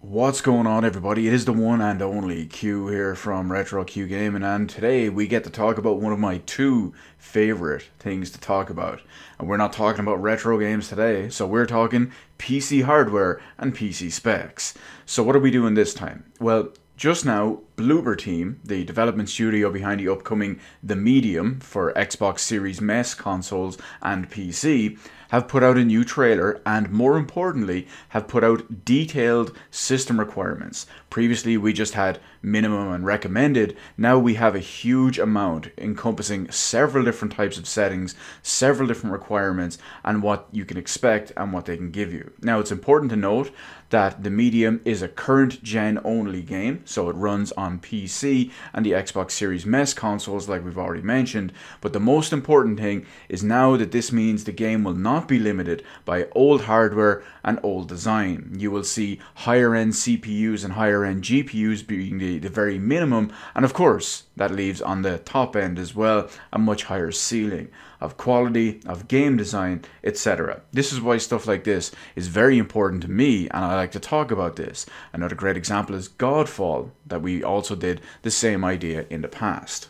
What's going on, everybody? It is the one and only Q here from Retro Q Gaming, and today we get to talk about one of my two favorite things to talk about. And we're not talking about retro games today, so we're talking PC hardware and PC specs. So what are we doing this time? Well, just now, Bloober Team, the development studio behind the upcoming The Medium for Xbox Series MES consoles and PC, have put out a new trailer and, more importantly, have put out detailed system requirements. Previously, we just had minimum and recommended. Now we have a huge amount encompassing several different types of settings, several different requirements, and what you can expect and what they can give you. Now, it's important to note that The Medium is a current gen only game, so it runs on PC and the Xbox Series MES consoles like we've already mentioned, but the most important thing is now that this means the game will not be limited by old hardware and old design. You will see higher end CPUs and higher end GPUs being the very minimum, and of course that leaves on the top end as well a much higher ceiling of quality, of game design, etc. This is why stuff like this is very important to me, and I like to talk about this. Another great example is Godfall, that we also did the same idea in the past.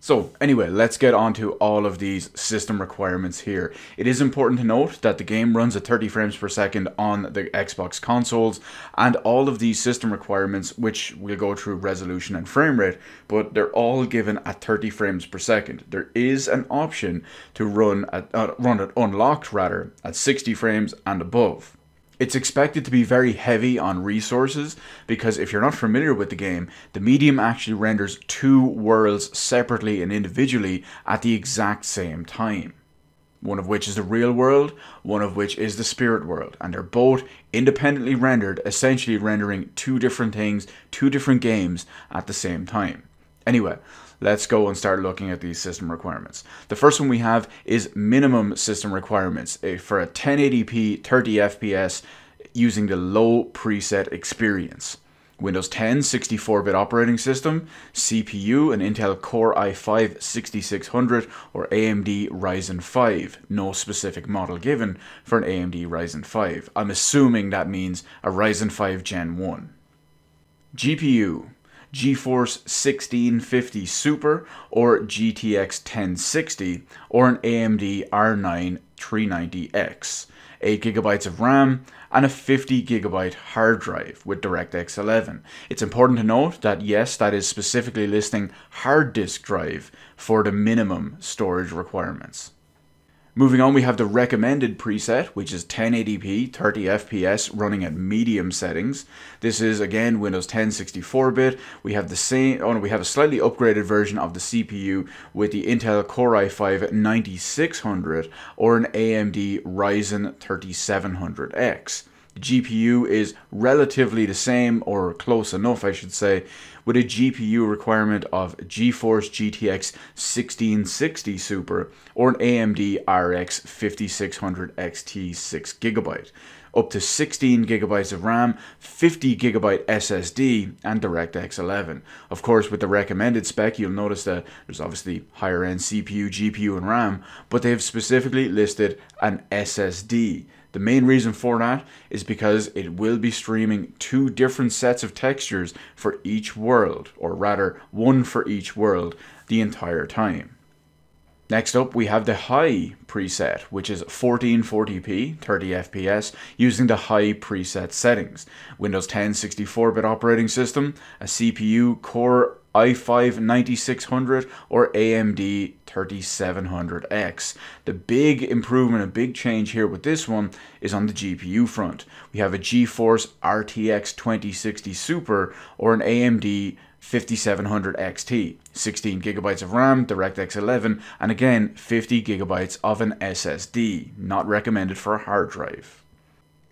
So anyway, let's get on to all of these system requirements here. It is important to note that the game runs at 30 frames per second on the Xbox consoles, and all of these system requirements, which we'll go through resolution and frame rate, but they're all given at 30 frames per second. There is an option to run it unlocked rather at 60 frames and above. It's expected to be very heavy on resources because if you're not familiar with the game, the Medium actually renders two worlds separately and individually at the exact same time. One of which is the real world, one of which is the spirit world, and they're both independently rendered, essentially rendering two different things, two different games at the same time. Anyway, let's go and start looking at these system requirements. The first one we have is minimum system requirements for a 1080p 30 FPS using the low preset experience. Windows 10 64-bit operating system, CPU, an Intel Core i5-6600 or AMD Ryzen 5. No specific model given for an AMD Ryzen 5. I'm assuming that means a Ryzen 5 Gen 1. GPU. GeForce 1650 Super or GTX 1060 or an AMD R9 390X, 8GB of RAM and a 50GB hard drive with DirectX 11. It's important to note that yes, that is specifically listing hard disk drive for the minimum storage requirements. Moving on, we have the recommended preset, which is 1080p 30 FPS running at medium settings. This is again Windows 10 64-bit. We have the same, we have a slightly upgraded version of the CPU with the Intel Core i5-9600 or an AMD Ryzen 3700X. The GPU is relatively the same, or close enough I should say, with a GPU requirement of GeForce GTX 1660 Super or an AMD RX 5600 XT 6GB, up to 16GB of RAM, 50GB SSD and DirectX 11. Of course, with the recommended spec, you'll notice that there's obviously higher end CPU, GPU and RAM, but they've specifically listed an SSD. The main reason for that is because it will be streaming two different sets of textures for each world, or rather one for each world, the entire time. Next up, we have the high preset, which is 1440p 30 FPS using the high preset settings. Windows 10 64-bit operating system, a CPU Core i5-9600 or AMD 3700X. The big improvement, a big change here with this one is on the GPU front. We have a GeForce RTX 2060 Super or an AMD 5700 XT, 16GB of RAM, DirectX 11, and again 50GB of an SSD, not recommended for a hard drive.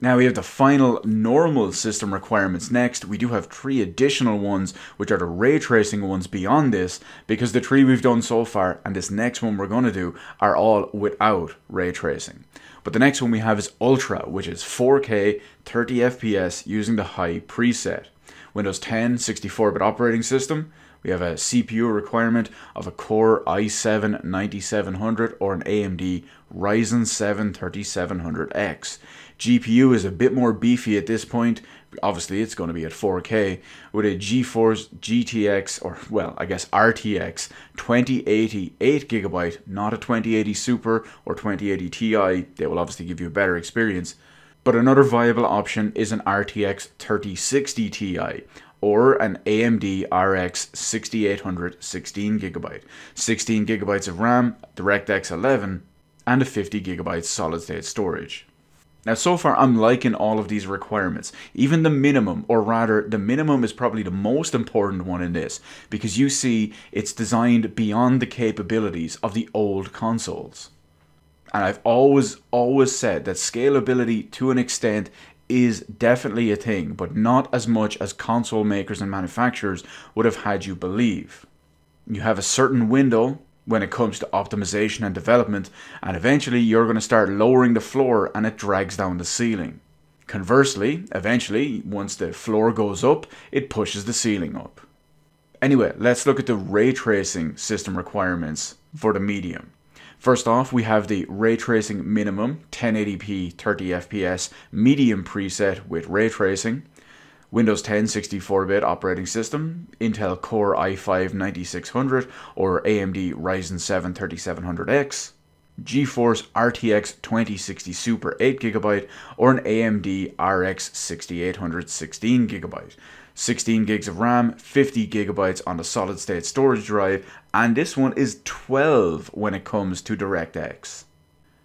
Now we have the final normal system requirements next. We do have three additional ones, which are the ray tracing ones beyond this, because the three we've done so far and this next one we're going to do are all without ray tracing. But the next one we have is Ultra, which is 4K 30 FPS using the high preset. Windows 10 64-bit operating system. We have a CPU requirement of a Core i7-9700 or an AMD Ryzen 7 3700X. GPU is a bit more beefy at this point, obviously it's going to be at 4K, with a GeForce GTX, or well, I guess RTX 2080 8GB, not a 2080 Super or 2080 Ti. They will obviously give you a better experience. But another viable option is an RTX 3060 Ti, or an AMD RX 6800 16GB. 16GB of RAM, DirectX 11, and a 50GB solid state storage. Now, so far, I'm liking all of these requirements. Even the minimum, or rather, the minimum is probably the most important one in this, because you see, it's designed beyond the capabilities of the old consoles. And I've always said that scalability, to an extent, is definitely a thing, but not as much as console makers and manufacturers would have had you believe. You have a certain window when it comes to optimization and development, and eventually you're going to start lowering the floor and it drags down the ceiling. Conversely, eventually, once the floor goes up, it pushes the ceiling up. Anyway, let's look at the ray tracing system requirements for the medium. First off, we have the ray tracing minimum 1080p 30fps medium preset with ray tracing. Windows 10 64-bit operating system, Intel Core i5-9600 or AMD Ryzen 7 3700X, GeForce RTX 2060 Super 8GB or an AMD RX 6800 16GB, 16 gigs of RAM, 50 gigabytes on the solid state storage drive, and this one is 12 when it comes to DirectX,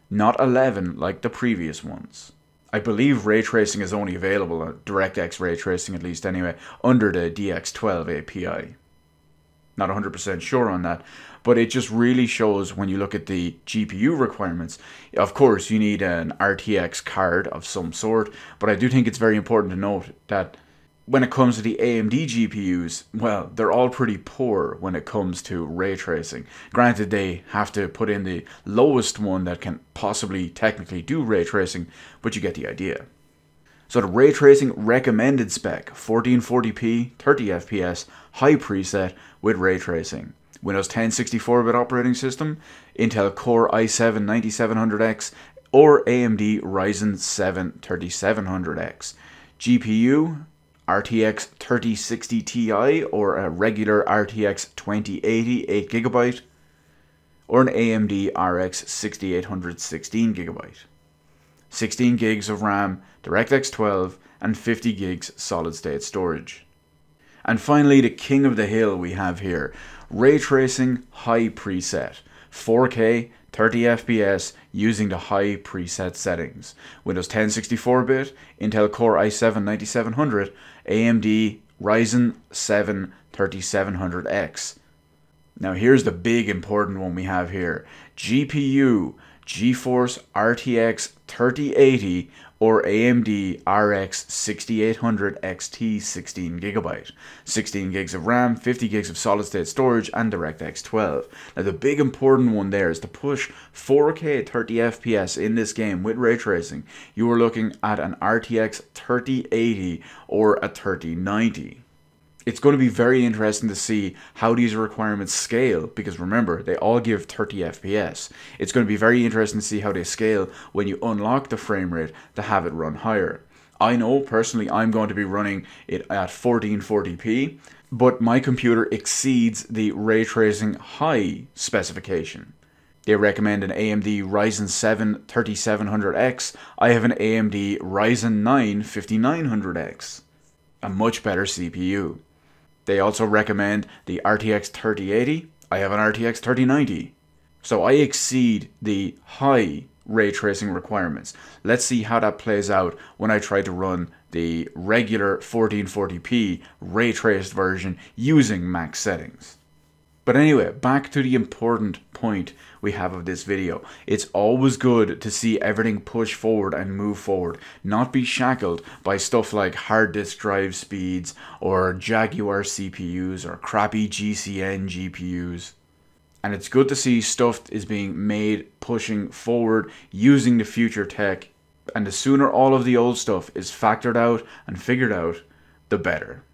not 11 like the previous ones. I believe ray tracing is only available, DirectX ray tracing at least anyway, under the DX12 API. Not 100% sure on that, but it just really shows when you look at the GPU requirements. Of course, you need an RTX card of some sort, but I do think it's very important to note that when it comes to the AMD GPUs, well, they're all pretty poor when it comes to ray tracing. Granted, they have to put in the lowest one that can possibly technically do ray tracing, but you get the idea. So the ray tracing recommended spec, 1440p, 30fps, high preset with ray tracing. Windows 10 64-bit operating system, Intel Core i7-9700X, or AMD Ryzen 7 3700X. GPU, RTX 3060 Ti or a regular RTX 2080 8GB or an AMD RX 6800 16GB. 16 gigs of RAM, DirectX 12 and 50 gigs solid state storage. And finally, the king of the hill we have here, ray tracing high preset, 4K 30fps using the high preset settings. Windows 10 64-bit, Intel Core i7-9700, AMD Ryzen 7 3700X. Now here's the big important one we have here. GPU, GeForce RTX 3080 or AMD RX 6800 XT 16GB, 16 gigs of RAM, 50 gigs of solid state storage and DirectX 12. Now the big important one there is to push 4K 30fps in this game with ray tracing. You are looking at an RTX 3080 or a 3090. It's going to be very interesting to see how these requirements scale, because remember, they all give 30 FPS. It's going to be very interesting to see how they scale when you unlock the frame rate to have it run higher. I know personally I'm going to be running it at 1440p, but my computer exceeds the ray tracing high specification. They recommend an AMD Ryzen 7 3700X. I have an AMD Ryzen 9 5900X, a much better CPU. They also recommend the RTX 3080. I have an RTX 3090. So I exceed the high ray tracing requirements. Let's see how that plays out when I try to run the regular 1440p ray traced version using max settings. But anyway, back to the important point we have of this video. It's always good to see everything push forward and move forward, not be shackled by stuff like hard disk drive speeds or Jaguar CPUs or crappy GCN GPUs. And it's good to see stuff is being made pushing forward using the future tech, and the sooner all of the old stuff is factored out and figured out, the better.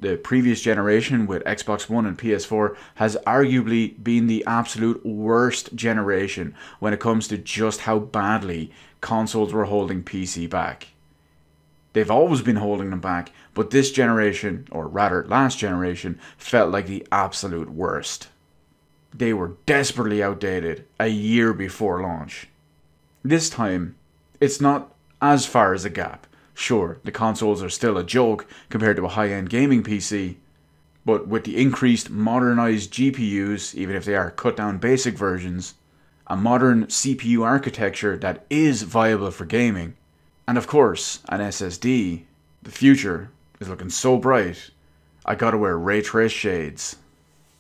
The previous generation with Xbox One and PS4 has arguably been the absolute worst generation when it comes to just how badly consoles were holding PC back. They've always been holding them back, but this generation, or rather last generation, felt like the absolute worst. They were desperately outdated a year before launch. This time, it's not as far as a gap. Sure, the consoles are still a joke compared to a high-end gaming PC, but with the increased modernized GPUs, even if they are cut down basic versions, a modern CPU architecture that is viable for gaming, and of course, an SSD, the future is looking so bright, I gotta wear Raytrace shades.